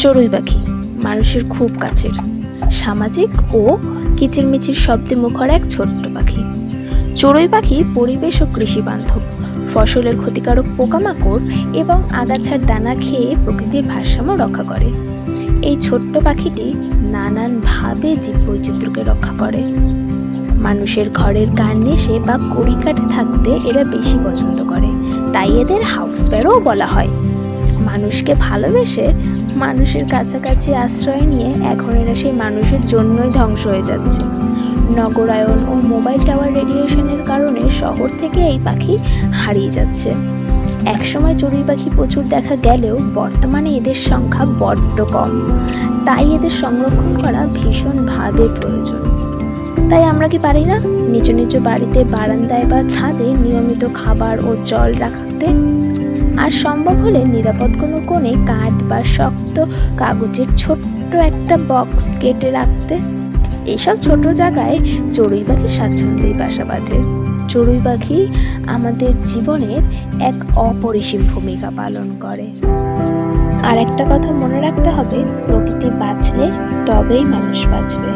চড়ুই পাখি মানুষের খুব কাছের, সামাজিক ও কিচিরমিচির শব্দে মুখর এক ছোট্ট পাখি। চড়ুই পাখি পরিবেশ ও কৃষি বান্ধব, ফসলের ক্ষতিকারক পোকামাকড় এবং আগাছার দানা খেয়ে প্রকৃতির ভারসাম্য রক্ষা করে। এই ছোট্ট পাখিটি নানানভাবে জীববৈচিত্র্যকে রক্ষা করে। মানুষের ঘরের কার্নিশে বা কড়িকাঠে থাকতে এরা বেশি পছন্দ করে, তাই এদের হাউস স্প্যারো বলা হয়। মানুষকে ভালোবেসে মানুষের কাছাকাছি আশ্রয় নিয়ে এখন এরা সেই মানুষের জন্যই ধ্বংস হয়ে যাচ্ছে। নগরায়ন ও মোবাইল টাওয়ার রেডিয়েশনের কারণে শহর থেকে এই পাখি হারিয়ে যাচ্ছে। একসময় চড়ুই পাখি প্রচুর দেখা গেলেও বর্তমানে এদের সংখ্যা বড্ড কম, তাই এদের সংরক্ষণ করা ভীষণভাবে প্রয়োজন। তাই আমরা কি পারি না নিজ নিজ বাড়িতে বারান্দায় বা ছাদে নিয়মিত খাবার ও জল রাখতে, আর সম্ভব হলে নিরাপদ কোনো কোণে কাঠ বা শক্ত কাগজের ছোট্ট একটা বক্স কেটে রাখতে। এইসব ছোট জায়গায় চড়ুই পাখি স্বাচ্ছন্দ্যেই বাসা বাঁধে। চড়ুই পাখি আমাদের জীবনের এক অপরিসীম ভূমিকা পালন করে। আর একটা কথা মনে রাখতে হবে, প্রকৃতি বাঁচলে তবেই মানুষ বাঁচবে।